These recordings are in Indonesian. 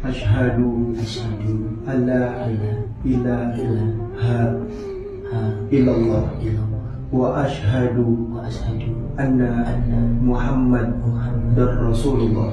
Asyhadu alla ilaha illallah wa asyhadu anna Muhammadar Rasulullah.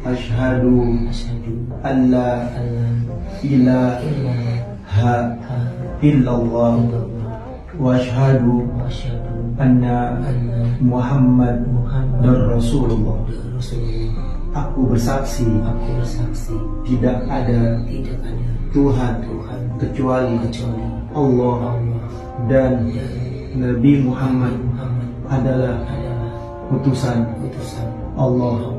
Asyhadu alla ilaha illallah wa asyhadu anna Muhammadar Rasulullah. Aku bersaksi tidak ada Tuhan kecuali Allah, dan Nabi Muhammad adalah utusan Allah.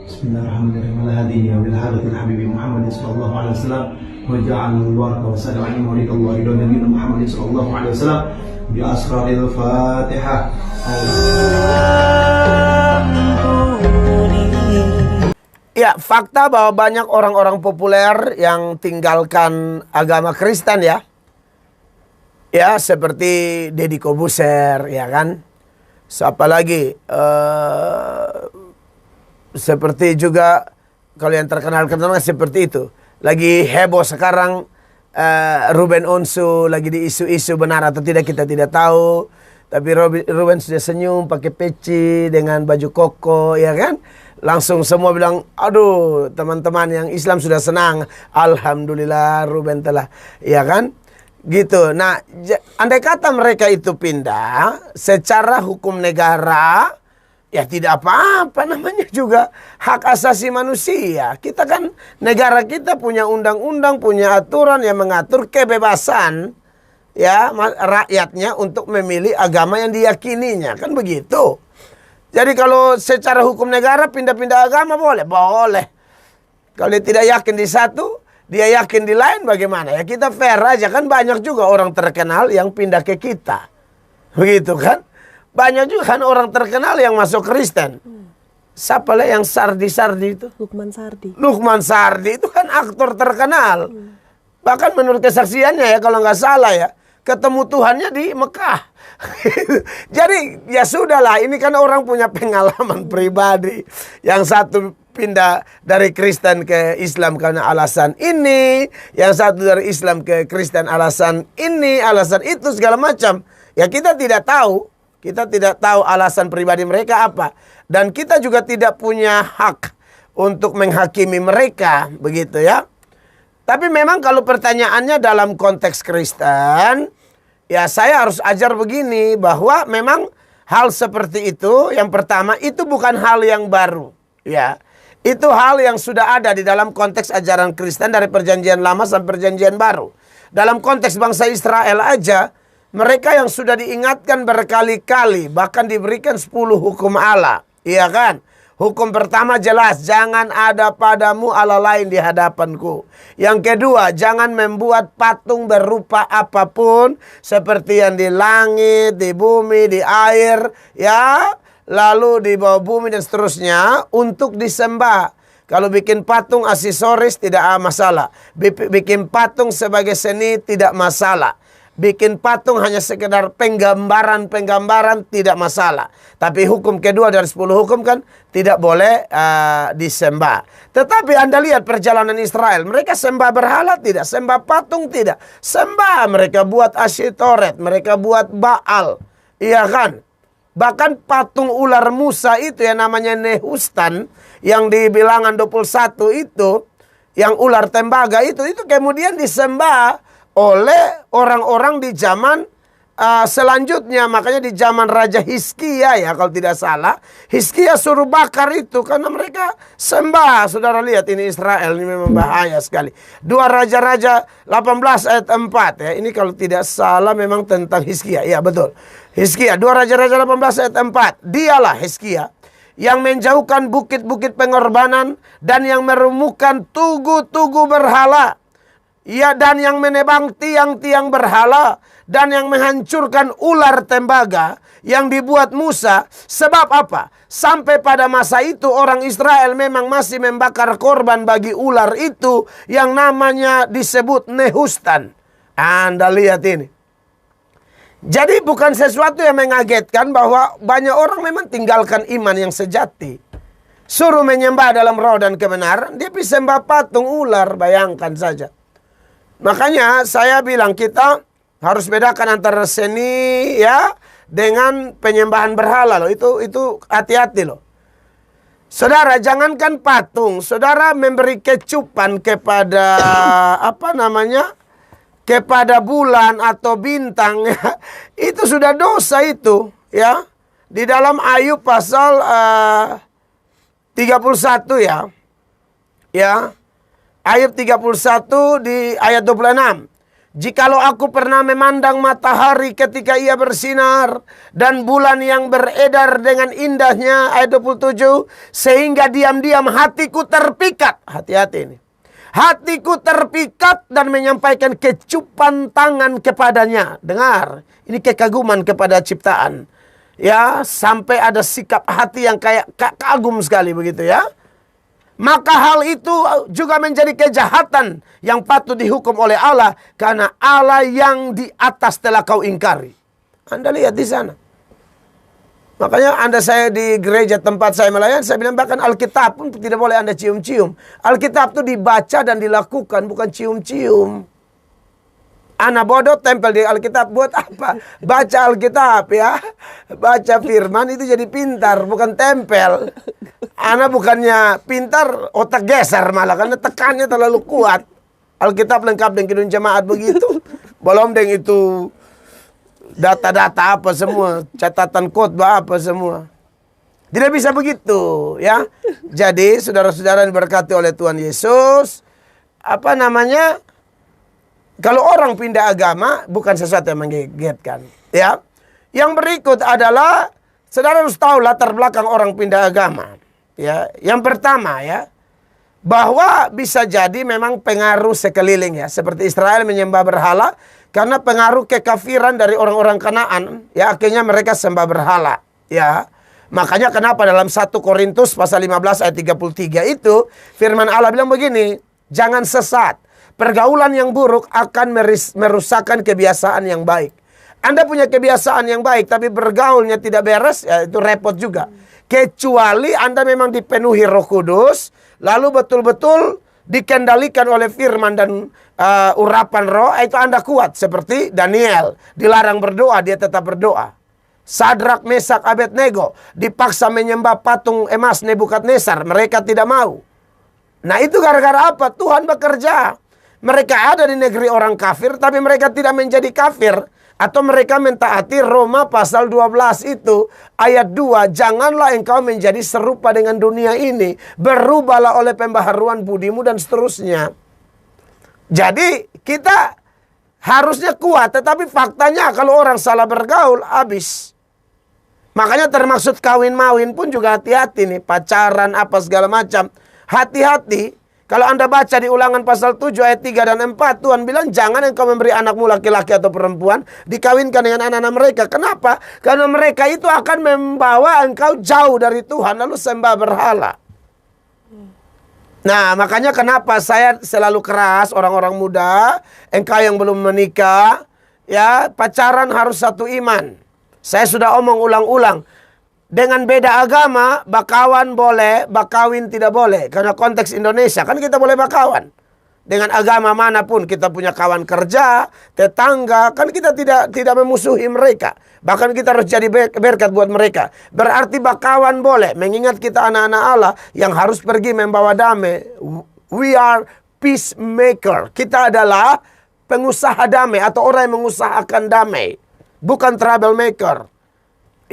Bismillahirrahmanirrahim. Al-hadini wa bil hadatil habibi Muhammad sallallahu alaihi wasallam wa ja'alna al-baraka wa salama wa ridallahu ila nabiyina Muhammad sallallahu alaihi wasallam bi asraril Fatihah. Ya, fakta bahwa banyak orang-orang populer yang tinggalkan agama Kristen ya. Ya, seperti Deddy Corbuzier, ya kan. Siapa lagi? Seperti juga kalau yang terkenal seperti itu. Lagi heboh sekarang Ruben Onsu lagi di isu-isu benar atau tidak kita tidak tahu. Tapi Ruben sudah senyum pakai peci dengan baju koko, ya kan? Langsung semua bilang, aduh teman-teman yang Islam sudah senang. Alhamdulillah Ruben telah, ya kan? Gitu. Nah, andai kata mereka itu pindah secara hukum negara, ya tidak apa-apa, namanya juga hak asasi manusia. Kita kan, negara kita punya undang-undang, punya aturan yang mengatur kebebasan ya rakyatnya untuk memilih agama yang diyakininya, kan begitu. Jadi kalau secara hukum negara pindah-pindah agama boleh? Boleh. Kalau dia tidak yakin di satu, dia yakin di lain, bagaimana? Ya kita fair aja, kan banyak juga orang terkenal yang pindah ke kita. Begitu kan? Banyak juga kan orang terkenal yang masuk Kristen. Siapa lah yang Sardi itu? Lukman Sardi. Lukman Sardi itu kan aktor terkenal. Bahkan menurut kesaksiannya ya, kalau nggak salah ya, ketemu Tuhannya di Mekah. Jadi ya sudahlah, ini kan orang punya pengalaman pribadi. Yang satu pindah dari Kristen ke Islam karena alasan ini, yang satu dari Islam ke Kristen alasan ini, alasan itu, segala macam. Ya kita tidak tahu. Kita tidak tahu alasan pribadi mereka apa. Dan kita juga tidak punya hak untuk menghakimi mereka, begitu ya. Tapi memang kalau pertanyaannya dalam konteks Kristen, ya saya harus ajar begini, bahwa memang hal seperti itu, yang pertama itu bukan hal yang baru, ya. Itu hal yang sudah ada di dalam konteks ajaran Kristen dari perjanjian lama sampai perjanjian baru. Dalam konteks bangsa Israel aja, mereka yang sudah diingatkan berkali-kali, bahkan diberikan 10 hukum Allah, iya kan? Hukum pertama jelas, jangan ada padamu Allah lain di hadapanku. Yang kedua, jangan membuat patung berupa apapun, seperti yang di langit, di bumi, di air, ya, lalu di bawah bumi dan seterusnya, untuk disembah. Kalau bikin patung aksesoris tidak masalah. Bikin patung sebagai seni tidak masalah. Bikin patung hanya sekedar penggambaran tidak masalah. Tapi hukum kedua dari 10 hukum kan tidak boleh disembah. Tetapi Anda lihat perjalanan Israel. Mereka sembah berhala tidak, sembah patung tidak. Sembah, mereka buat Asyitoret, mereka buat Baal. Iya kan? Bahkan patung ular Musa itu yang namanya Nehustan, yang di Bilangan 21 itu, yang ular tembaga itu kemudian disembah oleh orang-orang di zaman selanjutnya. Makanya di zaman Raja Hizkia ya, kalau tidak salah, Hizkia suruh bakar itu karena mereka sembah. Saudara lihat, ini Israel ini memang bahaya sekali. 2 Raja-Raja 18 ayat 4 ya. Ini kalau tidak salah memang tentang Hizkia. Ya betul. Hizkia 2 Raja-Raja 18 ayat 4. Dialah Hizkia yang menjauhkan bukit-bukit pengorbanan dan yang merumuhkan tugu-tugu berhala. Ya, dan yang menebang tiang-tiang berhala dan yang menghancurkan ular tembaga yang dibuat Musa. Sebab apa? Sampai pada masa itu orang Israel memang masih membakar korban bagi ular itu yang namanya disebut Nehustan. Anda lihat ini. Jadi bukan sesuatu yang mengagetkan bahwa banyak orang memang tinggalkan iman yang sejati. suruh menyembah dalam roh dan kebenaran, dia bisa sembah patung ular, bayangkan saja. Makanya saya bilang kita harus bedakan antara seni ya dengan penyembahan berhala loh. Itu hati-hati loh. Saudara, jangankan patung, saudara memberi kecupan kepada kepada bulan atau bintang ya, itu sudah dosa itu ya. Di dalam Ayub pasal 31 ya. Ya. Ayub 31 di ayat 26. Jikalau aku pernah memandang matahari ketika ia bersinar dan bulan yang beredar dengan indahnya, ayat 27, sehingga diam-diam hatiku terpikat. Hati-hati ini. Hatiku terpikat dan menyampaikan kecupan tangan kepadanya. Dengar, ini kekaguman kepada ciptaan. Ya, sampai ada sikap hati yang kayak kagum sekali begitu ya. Maka hal itu juga menjadi kejahatan yang patut dihukum oleh Allah, karena Allah yang di atas telah kau ingkari. Anda lihat di sana. Makanya saya di gereja tempat saya melayani, saya bilang bahkan Alkitab pun tidak boleh Anda cium-cium. Alkitab itu dibaca dan dilakukan, bukan cium-cium. Anak bodoh tempel di Alkitab buat apa? Baca Alkitab ya. Baca firman itu jadi pintar, bukan tempel. Anak bukannya pintar, otak geser malah, karena tekannya terlalu kuat. Alkitab lengkap dengan kidung jemaat begitu. Belum dengan itu data-data apa semua, catatan khotbah apa semua. Tidak bisa begitu ya. Jadi saudara-saudara yang diberkati oleh Tuhan Yesus, kalau orang pindah agama bukan sesuatu yang mengagetkan ya. Yang berikut adalah saudara harus tahu latar belakang orang pindah agama. Ya, yang pertama ya, bahwa bisa jadi memang pengaruh sekeliling ya, seperti Israel menyembah berhala karena pengaruh kekafiran dari orang-orang Kanaan ya, akhirnya mereka sembah berhala ya. Makanya kenapa dalam 1 Korintus pasal 15 ayat 33 itu firman Allah bilang begini, jangan sesat. Pergaulan yang buruk akan merusakkan kebiasaan yang baik. Anda punya kebiasaan yang baik tapi bergaulnya tidak beres, ya itu repot juga. Kecuali Anda memang dipenuhi Roh Kudus, lalu betul-betul dikendalikan oleh firman dan urapan roh, itu Anda kuat. Seperti Daniel, dilarang berdoa, dia tetap berdoa. Sadrak, Mesak, Abednego dipaksa menyembah patung emas Nebukadnezar, mereka tidak mau. Nah itu gara-gara apa? Tuhan bekerja. Mereka ada di negeri orang kafir, tapi mereka tidak menjadi kafir. Atau mereka mentaati Roma pasal 12 itu, ayat 2. Janganlah engkau menjadi serupa dengan dunia ini. Berubahlah oleh pembaharuan budimu dan seterusnya. Jadi kita harusnya kuat. Tetapi faktanya kalau orang salah bergaul, habis. Makanya termaksud kawin-mawin pun juga hati-hati nih. Pacaran apa segala macam. Hati-hati. Kalau Anda baca di Ulangan pasal 7 ayat 3 dan 4, Tuhan bilang jangan engkau memberi anakmu laki-laki atau perempuan dikawinkan dengan anak-anak mereka. Kenapa? Karena mereka itu akan membawa engkau jauh dari Tuhan lalu sembah berhala. Nah, makanya kenapa saya selalu keras orang-orang muda, engkau yang belum menikah, ya pacaran harus satu iman. Saya sudah omong ulang-ulang. Dengan beda agama, bakawan boleh, bakawin tidak boleh. Karena konteks Indonesia, kan kita boleh bakawan. Dengan agama manapun, kita punya kawan kerja, tetangga, kan kita tidak memusuhi mereka. Bahkan kita harus jadi berkat buat mereka. Berarti bakawan boleh, mengingat kita anak-anak Allah yang harus pergi membawa damai. We are peacemaker. Kita adalah pengusaha damai atau orang yang mengusahakan damai. Bukan troublemaker.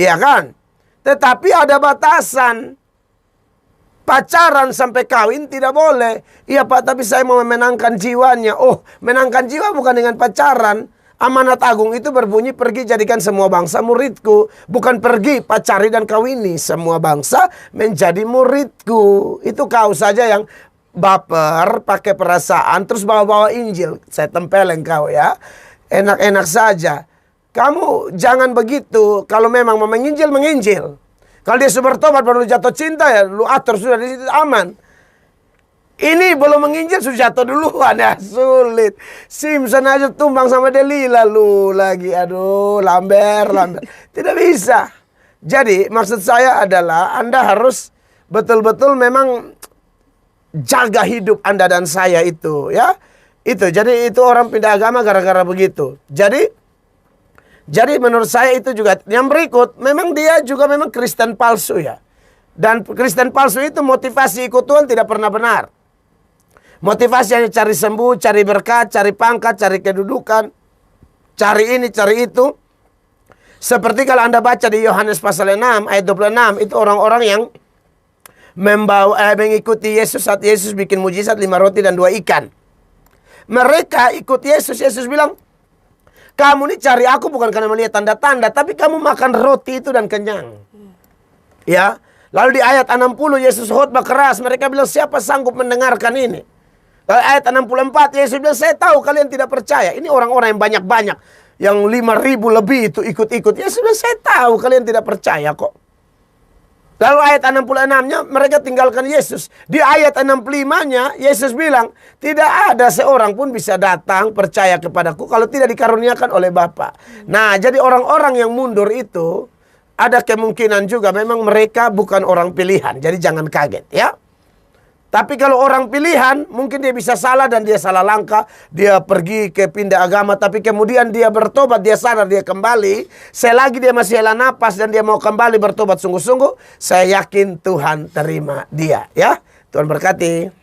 Iya kan? Tetapi ada batasan. Pacaran sampai kawin tidak boleh. Iya Pak, tapi saya mau memenangkan jiwanya. Oh, menangkan jiwa bukan dengan pacaran. Amanat agung itu berbunyi, pergi jadikan semua bangsa muridku. Bukan pergi pacari dan kawini semua bangsa menjadi muridku. Itu kau saja yang baper, pakai perasaan, terus bawa-bawa Injil. Saya tempelin kau ya. Enak-enak saja. Kamu jangan begitu. Kalau memang mau menginjil, menginjil. Kalau dia sudah bertobat baru jatuh cinta, ya lu atur sudah di situ aman. Ini belum menginjil sudah jatuh duluan, ya sulit. Simpson aja tumbang sama Delila, lu lagi aduh lamber. Tidak bisa. Jadi maksud saya adalah Anda harus betul-betul memang jaga hidup Anda dan saya itu, ya. Jadi itu orang pindah agama gara-gara begitu. Jadi menurut saya itu juga yang berikut, memang dia juga memang Kristen palsu ya. Dan Kristen palsu itu motivasi ikut Tuhan tidak pernah benar. Motivasi hanya cari sembuh, cari berkat, cari pangkat, cari kedudukan, cari ini, cari itu. Seperti kalau Anda baca di Yohanes pasal 6 ayat 26, itu orang-orang yang mengikuti Yesus saat Yesus bikin mujizat 5 roti dan 2 ikan. Mereka ikut Yesus. Yesus bilang, kamu ini cari aku bukan karena melihat tanda-tanda, tapi kamu makan roti itu dan kenyang. Ya. Lalu di ayat 60 Yesus khotbah keras. Mereka bilang, siapa sanggup mendengarkan ini? Lalu ayat 64 Yesus bilang, saya tahu kalian tidak percaya. Ini orang-orang yang banyak-banyak, yang 5.000 lebih itu ikut-ikut. Yesus bilang, saya tahu kalian tidak percaya kok. Lalu ayat 66-nya mereka tinggalkan Yesus. Di ayat 65-nya Yesus bilang, tidak ada seorang pun bisa datang percaya kepadaku kalau tidak dikaruniakan oleh Bapa. Nah, jadi orang-orang yang mundur itu ada kemungkinan juga memang mereka bukan orang pilihan. Jadi jangan kaget ya. Tapi kalau orang pilihan, mungkin dia bisa salah dan dia salah langkah. Dia pergi ke pindah agama, tapi kemudian dia bertobat, dia sadar, dia kembali. Selagi dia masih hela napas dan dia mau kembali bertobat sungguh-sungguh, saya yakin Tuhan terima dia. Ya, Tuhan berkati.